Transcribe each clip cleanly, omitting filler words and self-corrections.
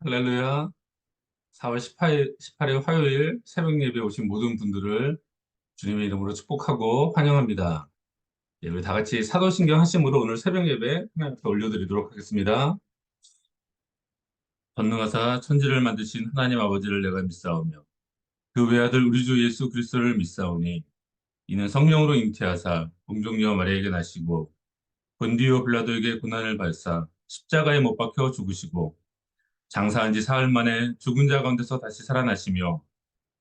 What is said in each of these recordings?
할렐루야. 4월 18일 화요일 새벽 예배 오신 모든 분들을 주님의 이름으로 축복하고 환영합니다. 예, 우리 다 같이 사도신경 하심으로 오늘 새벽 예배 하나님 앞에 올려드리도록 하겠습니다. 전능하사 천지를 만드신 하나님 아버지를 내가 믿사오며 그 외아들 우리 주 예수 그리스도를 믿사오니 이는 성령으로 잉태하사 동정녀 마리아에게 나시고 본디오 빌라도에게 고난을 받사 십자가에 못 박혀 죽으시고 장사한 지 사흘 만에 죽은 자 가운데서 다시 살아나시며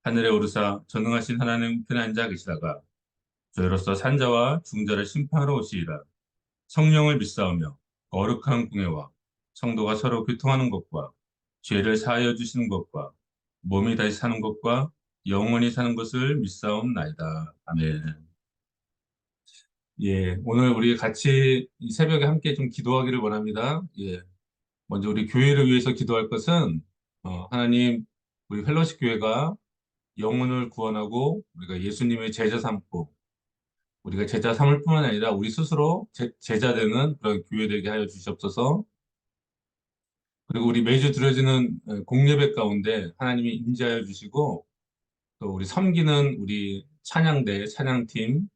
하늘에 오르사 전능하신 하나님 우편에 앉아 계시다가 저희로서 산자와 중자를 심판하러 오시리라. 성령을 믿사오며 거룩한 공예와 성도가 서로 교통하는 것과 죄를 사하여 주시는 것과 몸이 다시 사는 것과 영원히 사는 것을 믿사옵나이다. 아멘. 예, 오늘 우리 같이 이 새벽에 함께 좀 기도하기를 원합니다. 예, 먼저 우리 교회를 위해서 기도할 것은 하나님 우리 펠로시 교회가 영혼을 구원하고 우리가 예수님의 제자 삼고 우리가 제자 삼을 뿐만 아니라 우리 스스로 제자 되는 그런 교회 되게 하여 주시옵소서. 그리고 우리 매주 드려지는 공예배 가운데 하나님이 임재하여 주시고 또 우리 섬기는 우리 찬양대 찬양팀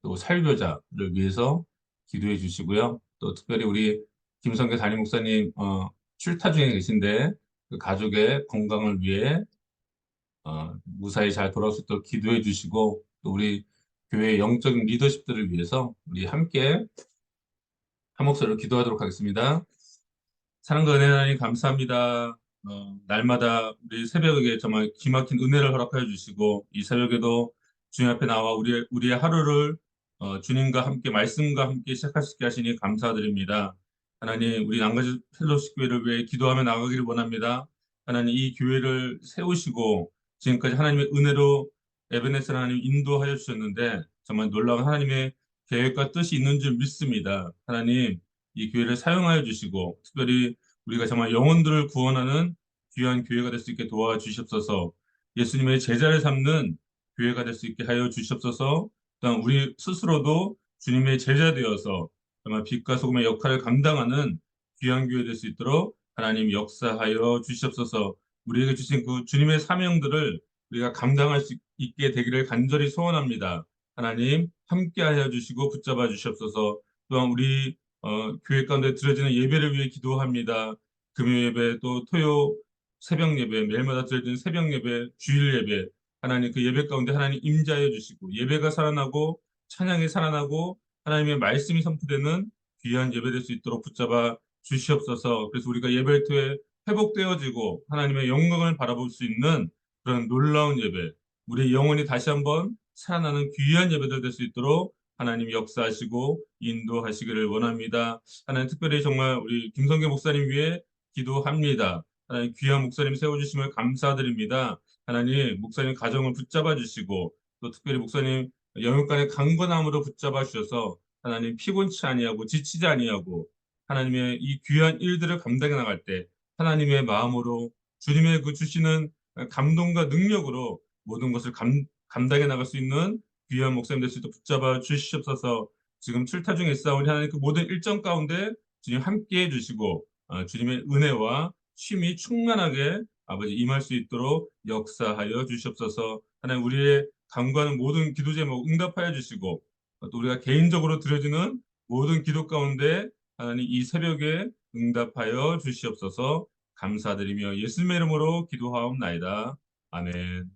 또 설교자를 위해서 기도해 주시고요. 또 특별히 우리 김성교 담임 목사님 출타 중에 계신데 그 가족의 건강을 위해 무사히 잘 돌아올 수 있도록 기도해 주시고, 또 우리 교회 영적인 리더십들을 위해서 우리 함께 한 목소리로 기도하도록 하겠습니다. 사랑과 은혜 하나님 감사합니다. 날마다 우리 새벽에 정말 기막힌 은혜를 허락하여 주시고, 이 새벽에도 주님 앞에 나와 우리의 하루를 주님과 함께, 말씀과 함께 시작할 수 있게 하시니 감사드립니다. 하나님, 우리 남가주 펠로시 교회를 위해 기도하며 나가기를 원합니다. 하나님, 이 교회를 세우시고, 지금까지 하나님의 은혜로 에베네스 하나님 인도하여 주셨는데, 정말 놀라운 하나님의 계획과 뜻이 있는 줄 믿습니다. 하나님, 이 교회를 사용하여 주시고, 특별히 우리가 정말 영혼들을 구원하는 귀한 교회가 될 수 있게 도와주시옵소서. 예수님의 제자를 삼는 교회가 될 수 있게 하여 주시옵소서. 또한 우리 스스로도 주님의 제자 되어서 정말 빛과 소금의 역할을 감당하는 귀한 교회 될 수 있도록 하나님 역사하여 주시옵소서. 우리에게 주신 그 주님의 사명들을 우리가 감당할 수 있게 되기를 간절히 소원합니다. 하나님 함께하여 주시고 붙잡아 주시옵소서. 또한 우리 교회 가운데 드려지는 예배를 위해 기도합니다. 금요 예배 또 토요 새벽 예배 매일마다 드려지는 새벽 예배 주일 예배 하나님 그 예배 가운데 하나님 임재하여 주시고 예배가 살아나고 찬양이 살아나고 하나님의 말씀이 선포되는 귀한 예배 될 수 있도록 붙잡아 주시옵소서. 그래서 우리가 예배 토에 회복되어지고 하나님의 영광을 바라볼 수 있는 그런 놀라운 예배 우리 영혼이 다시 한번 살아나는 귀한 예배들 될 수 있도록 하나님 역사하시고 인도하시기를 원합니다. 하나님 특별히 정말 우리 김성계 목사님 위해 기도합니다. 하나님 귀한 목사님 세워주심을 감사드립니다. 하나님 목사님 가정을 붙잡아 주시고 또 특별히 목사님 영육간의 강건함으로 붙잡아 주셔서 하나님 피곤치 아니하고 지치지 아니하고 하나님의 이 귀한 일들을 감당해 나갈 때 하나님의 마음으로 주님의 그 주시는 감동과 능력으로 모든 것을 감당해 나갈 수 있는 귀한 목사님 될 수 있도록 붙잡아 주시옵소서. 지금 출타 중에 있사오니 하나님 그 모든 일정 가운데 주님 함께 해주시고 주님의 은혜와 쉼이 충만하게 아버지 임할 수 있도록 역사하여 주시옵소서. 하나님 우리의 간구하는 모든 기도 제목 응답하여 주시고 또 우리가 개인적으로 드려지는 모든 기도 가운데 하나님 이 새벽에 응답하여 주시옵소서. 감사드리며 예수님의 이름으로 기도하옵나이다. 아멘.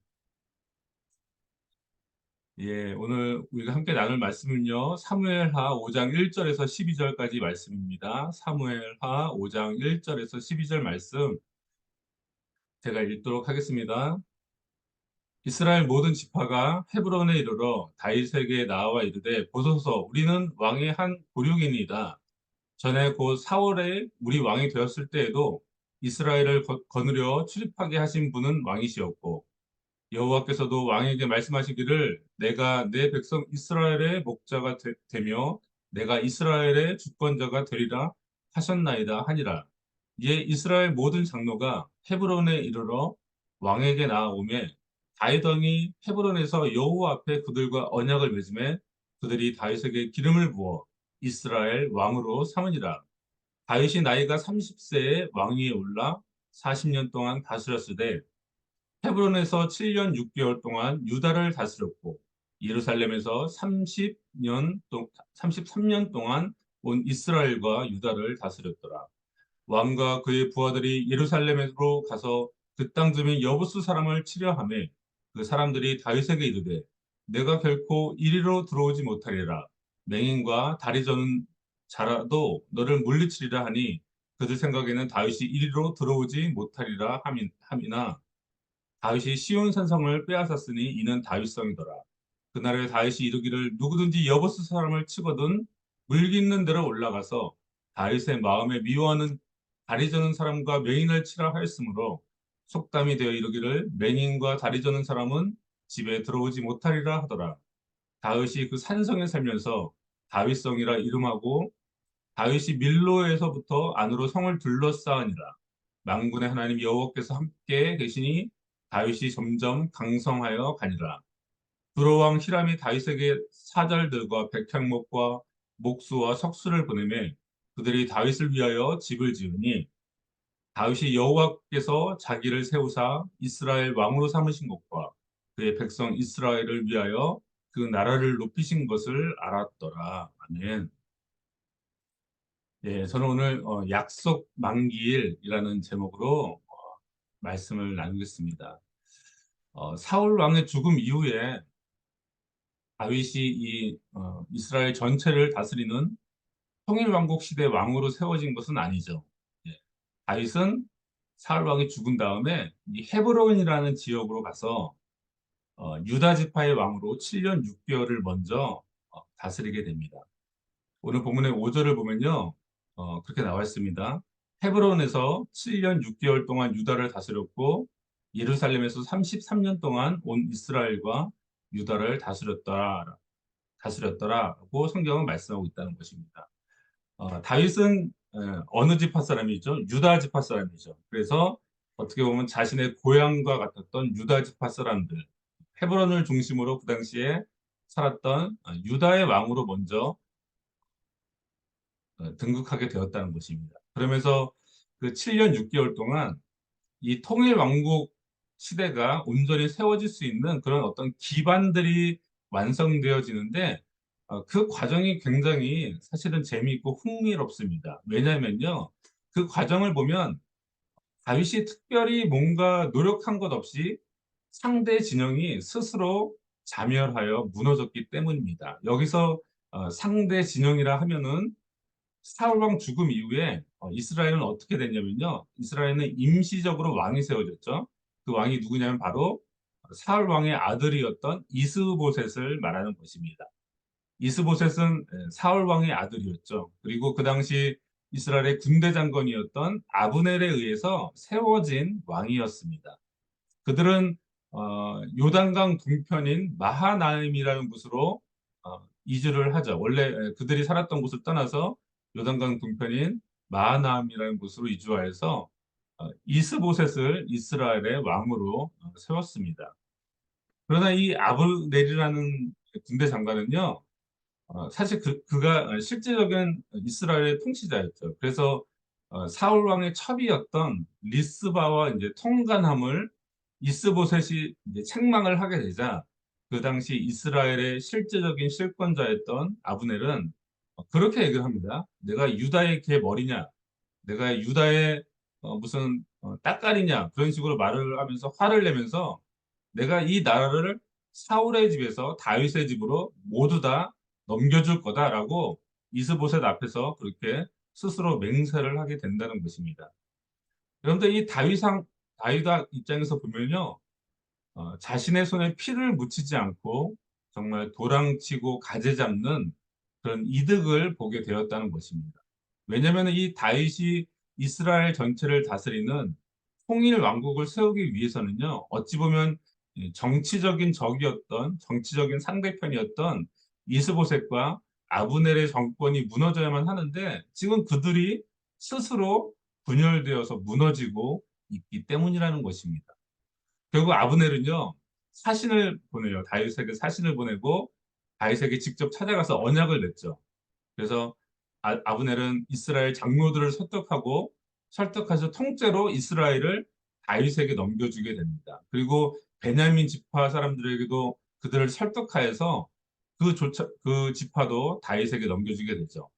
예, 오늘 우리가 함께 나눌 말씀은요, 사무엘하 5장 1절에서 12절까지 말씀입니다. 사무엘하 5장 1절에서 12절 말씀 제가 읽도록 하겠습니다. 이스라엘 모든 지파가 헤브론에 이르러 다윗에게 나와 이르되 보소서 우리는 왕의 한 부류이니이다. 전에 곧 사월에 우리 왕이 되었을 때에도 이스라엘을 거느려 출입하게 하신 분은 왕이시었고 여호와께서도 왕에게 말씀하시기를 내가 내 백성 이스라엘의 목자가 되며 내가 이스라엘의 주권자가 되리라 하셨나이다 하니라. 이에 이스라엘 모든 장로가 헤브론에 이르러 왕에게 나아오매 다윗 왕이 헤브론에서 여호와 앞에 그들과 언약을 맺음에 그들이 다윗에게 기름을 부어 이스라엘 왕으로 삼으니라. 다윗이 나이가 30세에 왕위에 올라 40년 동안 다스렸으되 헤브론에서 7년 6개월 동안 유다를 다스렸고 예루살렘에서 33년 동안 온 이스라엘과 유다를 다스렸더라. 왕과 그의 부하들이 예루살렘으로 가서 그 땅 주민 여부수 사람을 치려하매 그 사람들이 다윗에게 이르되 내가 결코 이리로 들어오지 못하리라. 맹인과 다리 저는 자라도 너를 물리치리라 하니 그들 생각에는 다윗이 이리로 들어오지 못하리라 함이나 다윗이 시온 산성을 빼앗았으니 이는 다윗성이더라. 그날에 다윗이 이르기를 누구든지 여보스 사람을 치거든 물기 있는 데로 올라가서 다윗의 마음에 미워하는 다리 저는 사람과 맹인을 치라 하였으므로 속담이 되어 이르기를 맹인과 다리 저는 사람은 집에 들어오지 못하리라 하더라. 다윗이 그 산성에 살면서 다윗성이라 이름하고 다윗이 밀로에서부터 안으로 성을 둘러싸으니라. 만군의 하나님 여호와께서 함께 계시니 다윗이 점점 강성하여 가니라. 두로왕 히람이 다윗에게 사절들과 백향목과 목수와 석수를 보내매 그들이 다윗을 위하여 집을 지으니 다윗이 여호와께서 자기를 세우사 이스라엘 왕으로 삼으신 것과 그의 백성 이스라엘을 위하여 그 나라를 높이신 것을 알았더라. 아멘. 예, 저는 오늘 약속 만기일이라는 제목으로 말씀을 나누겠습니다. 사울 왕의 죽음 이후에 다윗이 이스라엘 전체를 다스리는 통일왕국 시대 왕으로 세워진 것은 아니죠. 예, 다윗은 사울 왕이 죽은 다음에 이 헤브론이라는 지역으로 가서 유다 지파의 왕으로 7년 6개월을 먼저 다스리게 됩니다. 오늘 본문의 5절을 보면요. 그렇게 나와 있습니다. 헤브론에서 7년 6개월 동안 유다를 다스렸고 예루살렘에서 33년 동안 온 이스라엘과 유다를 다스렸더라고 성경은 말씀하고 있다는 것입니다. 다윗은 어느 지파 사람이죠? 유다 지파 사람이죠. 그래서 어떻게 보면 자신의 고향과 같았던 유다 지파 사람들, 헤브론을 중심으로 그 당시에 살았던 유다의 왕으로 먼저 등극하게 되었다는 것입니다. 그러면서 그 7년 6개월 동안 이 통일 왕국 시대가 온전히 세워질 수 있는 그런 어떤 기반들이 완성되어지는데 그 과정이 굉장히 사실은 재미있고 흥미롭습니다. 왜냐하면요. 그 과정을 보면 다윗이 특별히 뭔가 노력한 것 없이 상대 진영이 스스로 자멸하여 무너졌기 때문입니다. 여기서 상대 진영이라 하면은 사울왕 죽음 이후에 이스라엘은 어떻게 됐냐면요. 이스라엘은 임시적으로 왕이 세워졌죠. 그 왕이 누구냐면 바로 사울왕의 아들이었던 이스보셋을 말하는 것입니다. 이스보셋은 사울왕의 아들이었죠. 그리고 그 당시 이스라엘의 군대 장관이었던 아브넬에 의해서 세워진 왕이었습니다. 그들은 요단강 동편인 마하나임이라는 곳으로 이주를 하죠. 원래 그들이 살았던 곳을 떠나서 요단강 동편인 마하나임이라는 곳으로 이주하여서 이스보셋을 이스라엘의 왕으로 세웠습니다. 그러나 이 아브넬이라는 군대 장관은요, 사실 그가 실제적인 이스라엘의 통치자였죠. 그래서 사울 왕의 첩이었던 리스바와 이제 통간함을 이스보셋이 이제 책망을 하게 되자 그 당시 이스라엘의 실제적인 실권자였던 아브넬은 그렇게 얘기를 합니다. 내가 유다의 개 머리냐? 내가 유다의 무슨 따까리냐? 그런 식으로 말을 하면서 화를 내면서 내가 이 나라를 사울의 집에서 다윗의 집으로 모두 다 넘겨줄 거다라고 이스보셋 앞에서 그렇게 스스로 맹세를 하게 된다는 것입니다. 그런데 이 다윗 입장에서 보면요, 자신의 손에 피를 묻히지 않고 정말 도랑치고 가재 잡는 그런 이득을 보게 되었다는 것입니다. 왜냐하면 이 다윗이 이스라엘 전체를 다스리는 통일 왕국을 세우기 위해서는요, 어찌 보면 이 정치적인 적이었던, 정치적인 상대편이었던 이스보셋과 아브넬의 정권이 무너져야만 하는데, 지금 그들이 스스로 분열되어서 무너지고 있기 때문이라는 것입니다. 결국 아브넬은요, 사신을 보내요. 다윗에게 사신을 보내고, 다윗에게 직접 찾아가서 언약을 맺죠. 그래서 아브넬은 이스라엘 장로들을 설득하고 설득해서 통째로 이스라엘을 다윗에게 넘겨주게 됩니다. 그리고 베냐민 지파 사람들에게도 그들을 설득하여서 그 지파도 다윗에게 넘겨주게 되죠.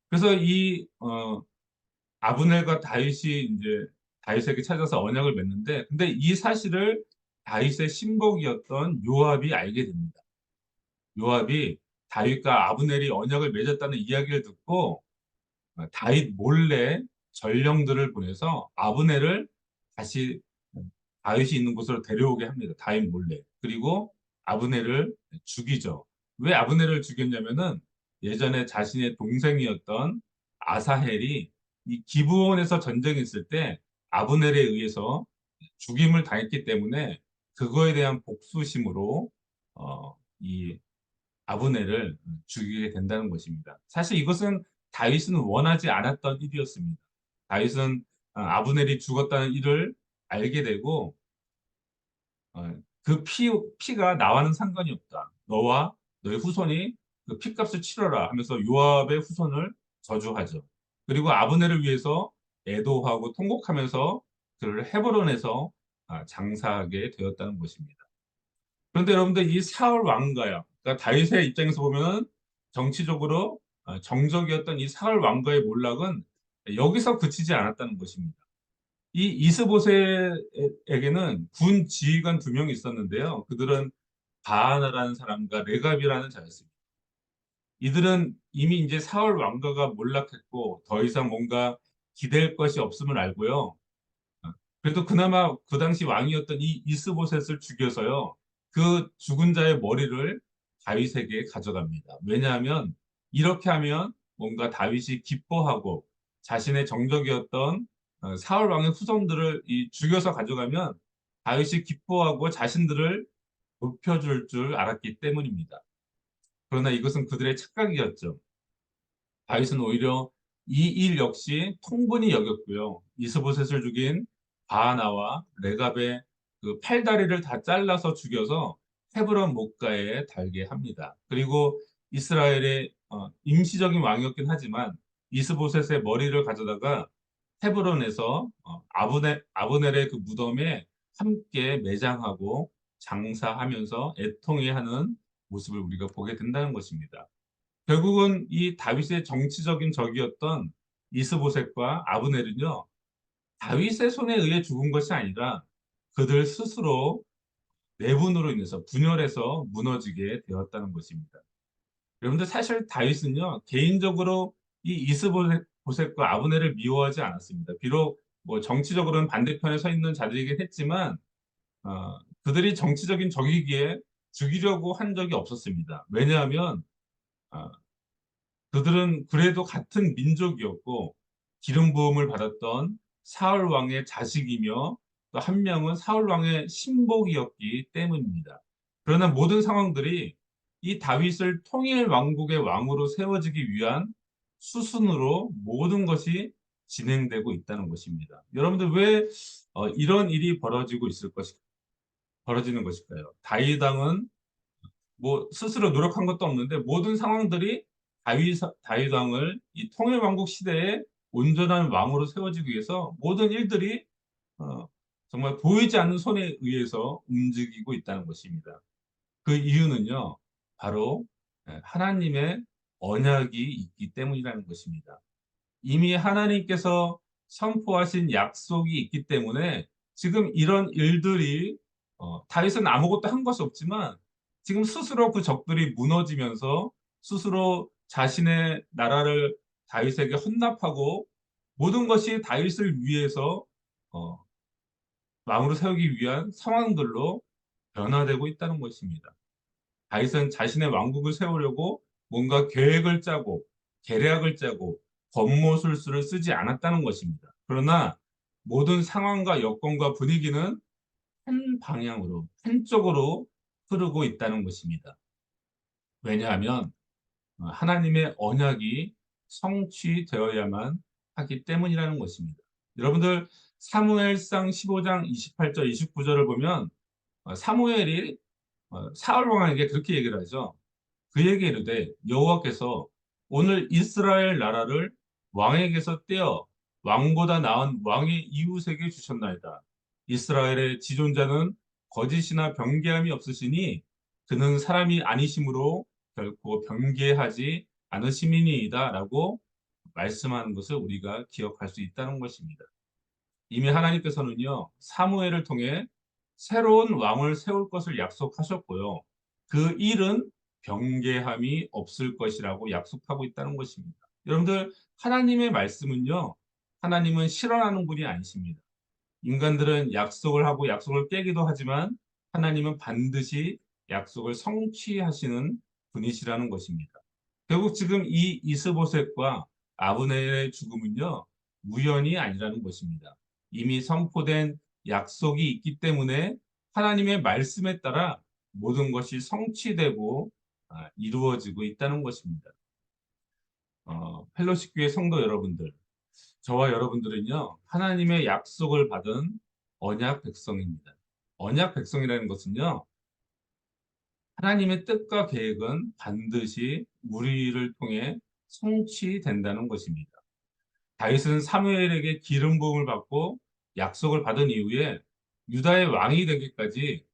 그래서 아브넬과 다윗이 이제 다윗에게 찾아서 언약을 맺는데, 근데 이 사실을 다윗의 신복이었던 요압이 알게 됩니다. 요압이 다윗과 아브넬이 언약을 맺었다는 이야기를 듣고 다윗 몰래 전령들을 보내서 아브넬을 다시 다윗이 있는 곳으로 데려오게 합니다. 다윗 몰래. 그리고 아브넬을 죽이죠. 왜 아브넬을 죽였냐면은 예전에 자신의 동생이었던 아사헬이 이 기브온에서 전쟁이 있을 때 아브넬에 의해서 죽임을 당했기 때문에 그거에 대한 복수심으로 이 아브넬을 죽이게 된다는 것입니다. 사실 이것은 다윗은 원하지 않았던 일이었습니다. 다윗은 아브넬이 죽었다는 일을 알게 되고 그 피가 나와는 상관이 없다. 너와 너의 후손이 그 피값을 치러라 하면서 요압의 후손을 저주하죠. 그리고 아브넬을 위해서 애도하고 통곡하면서 그를 헤브론에서 장사하게 되었다는 것입니다. 그런데 여러분들 이 사울 왕가요. 그러니까 다윗의 입장에서 보면은 정치적으로 정적이었던 이 사울 왕가의 몰락은 여기서 그치지 않았다는 것입니다. 이 이스보셋에게는 군 지휘관 두 명이 있었는데요. 그들은 바하나라는 사람과 레갑이라는 자였습니다. 이들은 이미 이제 사울 왕가가 몰락했고 더 이상 뭔가 기댈 것이 없음을 알고요. 그래도 그나마 그 당시 왕이었던 이 이스보셋을 죽여서요. 그 죽은 자의 머리를 다윗에게 가져갑니다. 왜냐하면 이렇게 하면 뭔가 다윗이 기뻐하고 자신의 정적이었던 사울 왕의 후손들을 죽여서 가져가면 다윗이 기뻐하고 자신들을 높여줄 줄 알았기 때문입니다. 그러나 이것은 그들의 착각이었죠. 다윗은 오히려 이 일 역시 통분히 여겼고요. 이스보셋을 죽인 바하나와 레갑의 그 팔다리를 다 잘라서 죽여서 헤브론 목가에 달게 합니다. 그리고 이스라엘의 임시적인 왕이었긴 하지만 이스보셋의 머리를 가져다가 헤브론에서 아브넬의 그 무덤에 함께 매장하고 장사하면서 애통해하는 모습을 우리가 보게 된다는 것입니다. 결국은 이 다윗의 정치적인 적이었던 이스보셋과 아브넬은요, 다윗의 손에 의해 죽은 것이 아니라 그들 스스로 내분으로 인해서 분열해서 무너지게 되었다는 것입니다. 여러분들 사실 다윗은요, 개인적으로 이 이스보셋과 아브넬을 미워하지 않았습니다. 비록 뭐 정치적으로는 반대편에 서 있는 자들이긴 했지만, 그들이 정치적인 적이기에 죽이려고 한 적이 없었습니다. 왜냐하면 어, 그들은 그래도 같은 민족이었고 기름 부음을 받았던 사울 왕의 자식이며 또 한 명은 사울 왕의 신복이었기 때문입니다. 그러나 모든 상황들이 이 다윗을 통일 왕국의 왕으로 세워지기 위한 수순으로 모든 것이 진행되고 있다는 것입니다. 여러분들 왜 이런 일이 벌어지는 것일까요? 다윗 왕은 뭐 스스로 노력한 것도 없는데 모든 상황들이 다윗 왕을 이 통일 왕국 시대에 온전한 왕으로 세워지기 위해서 모든 일들이 어, 정말 보이지 않는 손에 의해서 움직이고 있다는 것입니다. 그 이유는요, 바로 하나님의 언약이 있기 때문이라는 것입니다. 이미 하나님께서 선포하신 약속이 있기 때문에 지금 이런 일들이 다윗은 아무것도 한 것이 없지만 지금 스스로 그 적들이 무너지면서 스스로 자신의 나라를 다윗에게 헌납하고 모든 것이 다윗을 위해서 어, 왕으로 세우기 위한 상황들로 변화되고 있다는 것입니다. 다윗은 자신의 왕국을 세우려고 뭔가 계획을 짜고 계략을 짜고 권모술수를 쓰지 않았다는 것입니다. 그러나 모든 상황과 여건과 분위기는 한 방향으로, 한쪽으로 흐르고 있다는 것입니다. 왜냐하면 하나님의 언약이 성취되어야만 하기 때문이라는 것입니다. 여러분들 사무엘상 15장 28절, 29절을 보면 사무엘이 사울 왕에게 그렇게 얘기를 하죠. 그에게 이르되 여호와께서 오늘 이스라엘 나라를 왕에게서 떼어 왕보다 나은 왕의 이웃에게 주셨나이다. 이스라엘의 지존자는 거짓이나 변개함이 없으시니 그는 사람이 아니심으로 결코 변개하지 않으심이니이다. 라고 말씀하는 것을 우리가 기억할 수 있다는 것입니다. 이미 하나님께서는요, 사무엘을 통해 새로운 왕을 세울 것을 약속하셨고요. 그 일은 변개함이 없을 것이라고 약속하고 있다는 것입니다. 여러분들, 하나님의 말씀은요, 하나님은 실현하는 분이 아니십니다. 인간들은 약속을 하고 약속을 깨기도 하지만 하나님은 반드시 약속을 성취하시는 분이시라는 것입니다. 결국 지금 이 이스보셋과 아브넬의 죽음은요, 우연이 아니라는 것입니다. 이미 선포된 약속이 있기 때문에 하나님의 말씀에 따라 모든 것이 성취되고 이루어지고 있다는 것입니다. 펠로시 교회 성도 여러분들, 저와 여러분들은요, 하나님의 약속을 받은 언약 백성입니다. 언약 백성이라는 것은요, 하나님의 뜻과 계획은 반드시 우리를 통해 성취된다는 것입니다. 다윗은 사무엘에게 기름 부음을 받고 약속을 받은 이후에 유다의 왕이 되기까지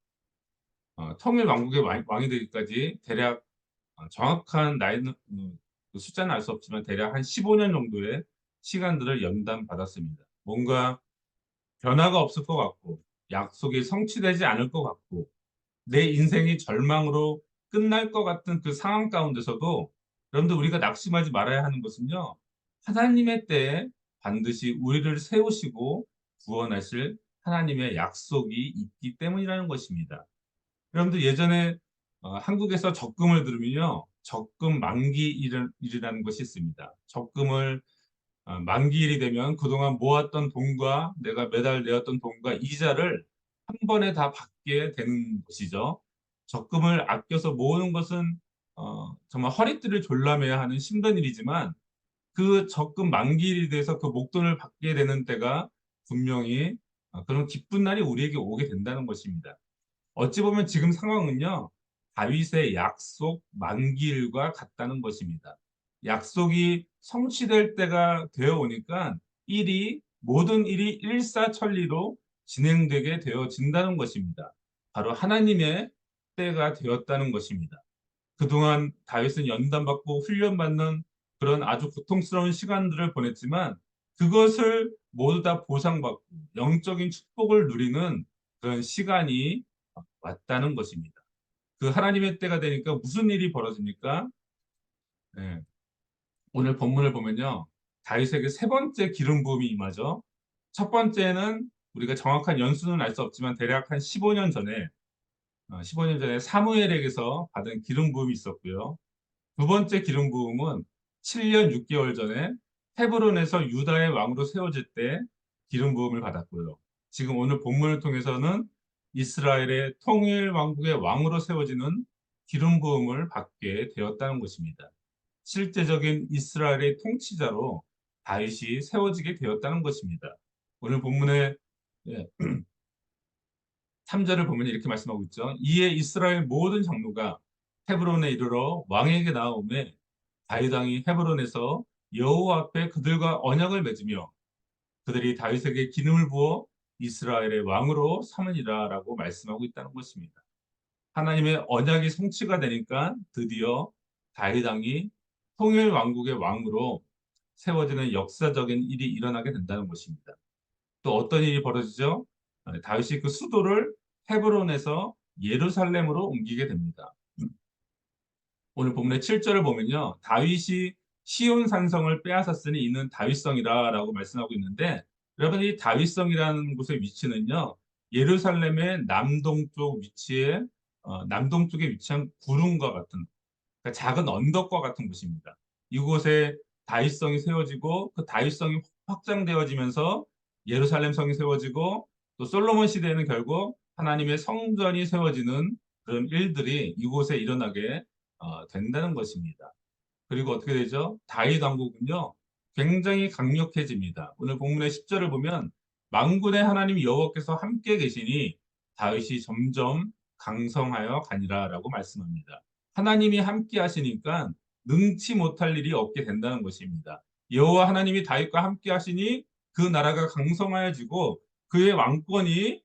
통일 왕국의 왕이 되기까지 대략 정확한 나이는 그 숫자는 알 수 없지만 대략 한 15년 정도의 시간들을 연단받았습니다. 뭔가 변화가 없을 것 같고 약속이 성취되지 않을 것 같고 내 인생이 절망으로 끝날 것 같은 그 상황 가운데서도 여러분들 우리가 낙심하지 말아야 하는 것은요. 하나님의 때에 반드시 우리를 세우시고 구원하실 하나님의 약속이 있기 때문이라는 것입니다. 여러분들 예전에 한국에서 적금을 들으면요. 적금 만기일이라는 것이 있습니다. 적금을 만기일이 되면 그동안 모았던 돈과 내가 매달 내었던 돈과 이자를 한 번에 다 받게 되는 것이죠. 적금을 아껴서 모으는 것은 정말 허리띠를 졸라매야 하는 힘든 일이지만 그 적금 만기일이 돼서 그 목돈을 받게 되는 때가 분명히 그런 기쁜 날이 우리에게 오게 된다는 것입니다. 어찌 보면 지금 상황은요, 다윗의 약속 만기일과 같다는 것입니다. 약속이 성취될 때가 되어 오니까 모든 일이 일사천리로 진행되게 되어진다는 것입니다. 바로 하나님의 때가 되었다는 것입니다. 그동안 다윗은 연단받고 훈련받는 그런 아주 고통스러운 시간들을 보냈지만 그것을 모두 다 보상받고 영적인 축복을 누리는 그런 시간이 왔다는 것입니다. 그 하나님의 때가 되니까 무슨 일이 벌어집니까? 네. 오늘 본문을 보면요. 다윗에게 세 번째 기름 부음이 임하죠. 첫 번째는 우리가 정확한 연수는 알 수 없지만 대략 한 15년 전에 15년 전에 사무엘에게서 받은 기름 부음이 있었고요. 두 번째 기름 부음은 7년 6개월 전에 헤브론에서 유다의 왕으로 세워질 때 기름 부음을 받았고요. 지금 오늘 본문을 통해서는 이스라엘의 통일 왕국의 왕으로 세워지는 기름 부음을 받게 되었다는 것입니다. 실제적인 이스라엘의 통치자로 다윗이 세워지게 되었다는 것입니다. 오늘 본문의 3절을 보면 이렇게 말씀하고 있죠. 이에 이스라엘 모든 장로가 헤브론에 이르러 왕에게 나아오매 다윗 왕이 헤브론에서 여호와 앞에 그들과 언약을 맺으며 그들이 다윗에게 기름을 부어 이스라엘의 왕으로 삼으니라라고 말씀하고 있다는 것입니다. 하나님의 언약이 성취가 되니까 드디어 다윗 왕이 통일 왕국의 왕으로 세워지는 역사적인 일이 일어나게 된다는 것입니다. 또 어떤 일이 벌어지죠? 다윗이 그 수도를 헤브론에서 예루살렘으로 옮기게 됩니다. 오늘 본문의 7절을 보면요. 다윗이 시온 산성을 빼앗았으니 이는 다윗성이라라고 말씀하고 있는데 여러분 이 다윗성이라는 곳의 위치는요. 예루살렘의 남동쪽 위치에 남동쪽에 위치한 구름과 같은 그러니까 작은 언덕과 같은 곳입니다. 이곳에 다윗성이 세워지고 그 다윗성이 확장되어지면서 예루살렘 성이 세워지고 또 솔로몬 시대에는 결국 하나님의 성전이 세워지는 그런 일들이 이곳에 일어나게 된다는 것입니다. 그리고 어떻게 되죠? 다윗 왕국은요, 굉장히 강력해집니다. 오늘 본문의 10절을 보면 만군의 하나님 여호와께서 함께 계시니 다윗이 점점 강성하여 가니라라고 말씀합니다. 하나님이 함께 하시니까 능치 못할 일이 없게 된다는 것입니다. 여호와 하나님이 다윗과 함께 하시니 그 나라가 강성하여지고 그의 왕권이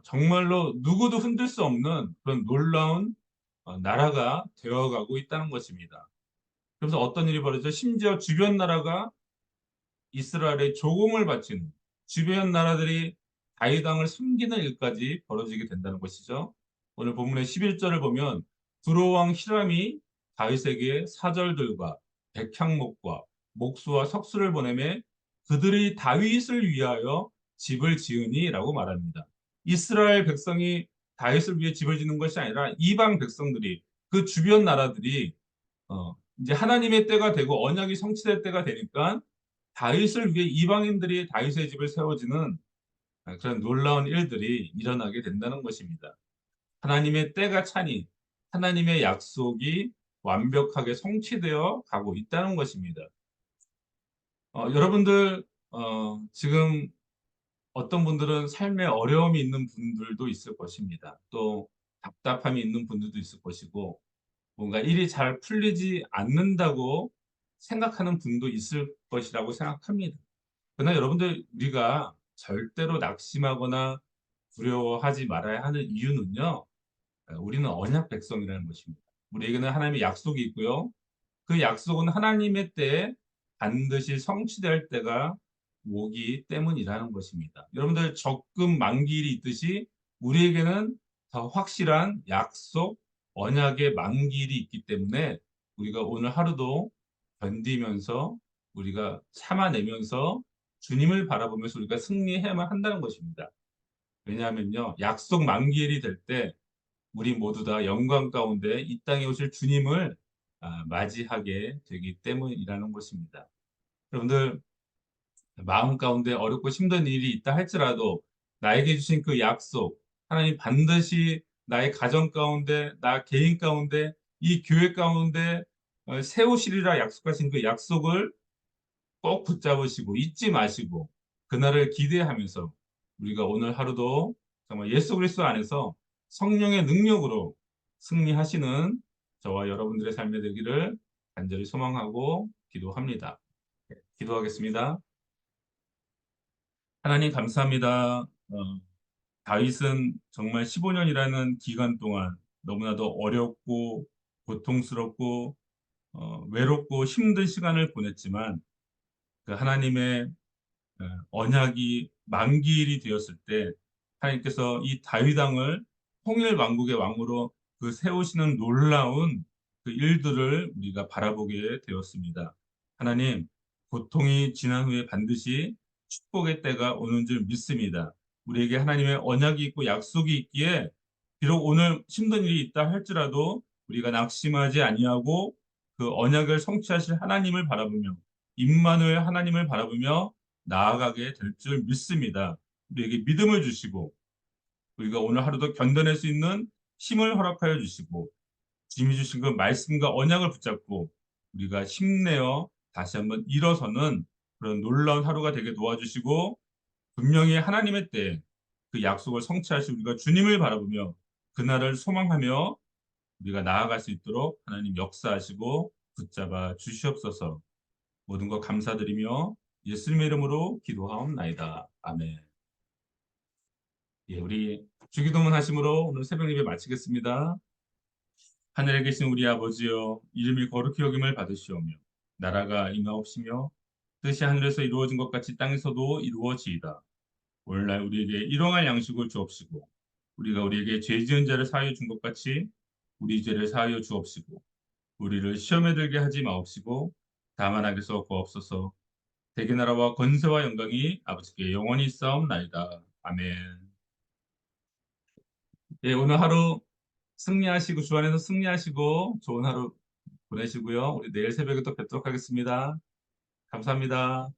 정말로 누구도 흔들 수 없는 그런 놀라운 나라가 되어가고 있다는 것입니다. 그래서 어떤 일이 벌어져 심지어 주변 나라가 이스라엘의 조공을 바치는 주변 나라들이 다윗 왕을 섬기는 일까지 벌어지게 된다는 것이죠. 오늘 본문의 11절을 보면 두로 왕 히람이 다윗에게 사절들과 백향목과 목수와 석수를 보내매 그들이 다윗을 위하여 집을 지으니라고 말합니다. 이스라엘 백성이 다윗을 위해 집을 짓는 것이 아니라 이방 백성들이 그 주변 나라들이 이제 하나님의 때가 되고 언약이 성취될 때가 되니까 다윗을 위해 이방인들이 다윗의 집을 세워지는 그런 놀라운 일들이 일어나게 된다는 것입니다. 하나님의 때가 차니 하나님의 약속이 완벽하게 성취되어 가고 있다는 것입니다. 여러분들 지금 어떤 분들은 삶에 어려움이 있는 분들도 있을 것입니다. 또 답답함이 있는 분들도 있을 것이고 뭔가 일이 잘 풀리지 않는다고 생각하는 분도 있을 것이라고 생각합니다. 그러나 여러분들 우리가 절대로 낙심하거나 두려워하지 말아야 하는 이유는요. 우리는 언약 백성이라는 것입니다. 우리에게는 하나님의 약속이 있고요. 그 약속은 하나님의 때에 반드시 성취될 때가 오기 때문이라는 것입니다. 여러분들 적금 만기일이 있듯이 우리에게는 더 확실한 약속, 언약의 만기일이 있기 때문에 우리가 오늘 하루도 견디면서 우리가 참아내면서 주님을 바라보면서 우리가 승리해야만 한다는 것입니다. 왜냐하면요, 약속 만기일이 될 때 우리 모두 다 영광 가운데 이 땅에 오실 주님을 맞이하게 되기 때문이라는 것입니다. 여러분들 마음 가운데 어렵고 힘든 일이 있다 할지라도 나에게 주신 그 약속, 하나님 반드시 나의 가정 가운데, 나 개인 가운데, 이 교회 가운데 세우시리라 약속하신 그 약속을 꼭 붙잡으시고 잊지 마시고 그날을 기대하면서 우리가 오늘 하루도 정말 예수 그리스도 안에서 성령의 능력으로 승리하시는 저와 여러분들의 삶이 되기를 간절히 소망하고 기도합니다. 기도하겠습니다. 하나님 감사합니다. 다윗은 정말 15년이라는 기간 동안 너무나도 어렵고 고통스럽고 외롭고 힘든 시간을 보냈지만 그 하나님의 언약이 만기일이 되었을 때 하나님께서 이 다윗 왕을 통일 왕국의 왕으로 그 세우시는 놀라운 그 일들을 우리가 바라보게 되었습니다. 하나님, 고통이 지난 후에 반드시 축복의 때가 오는 줄 믿습니다. 우리에게 하나님의 언약이 있고 약속이 있기에 비록 오늘 힘든 일이 있다 할지라도 우리가 낙심하지 아니하고 그 언약을 성취하실 하나님을 바라보며 임마누엘 하나님을 바라보며 나아가게 될 줄 믿습니다. 우리에게 믿음을 주시고 우리가 오늘 하루도 견뎌낼 수 있는 힘을 허락하여 주시고 주님이 주신 그 말씀과 언약을 붙잡고 우리가 힘내어 다시 한번 일어서는 그런 놀라운 하루가 되게 도와주시고 분명히 하나님의 때 그 약속을 성취하실 우리가 주님을 바라보며 그날을 소망하며 우리가 나아갈 수 있도록 하나님 역사하시고 붙잡아 주시옵소서. 모든 것 감사드리며 예수님의 이름으로 기도하옵나이다. 아멘. 예, 우리 주기도문 하심으로 오늘 새벽 예배 마치겠습니다. 하늘에 계신 우리 아버지여, 이름이 거룩히 여김을 받으시오며, 나라가 임하옵시며, 뜻이 하늘에서 이루어진 것 같이 땅에서도 이루어지이다. 오늘날 우리에게 일용할 양식을 주옵시고, 우리가 우리에게 죄 지은 자를 사하여 준 것 같이 우리 죄를 사하여 주옵시고, 우리를 시험에 들게 하지 마옵시고, 다만 악에서 구하옵소서. 대개 나라와 권세와 영광이 아버지께 영원히 있사옵나이다. 아멘. 예, 오늘 하루 승리하시고 주 안에서 승리하시고 좋은 하루 보내시고요. 우리 내일 새벽에 또 뵙도록 하겠습니다. 감사합니다.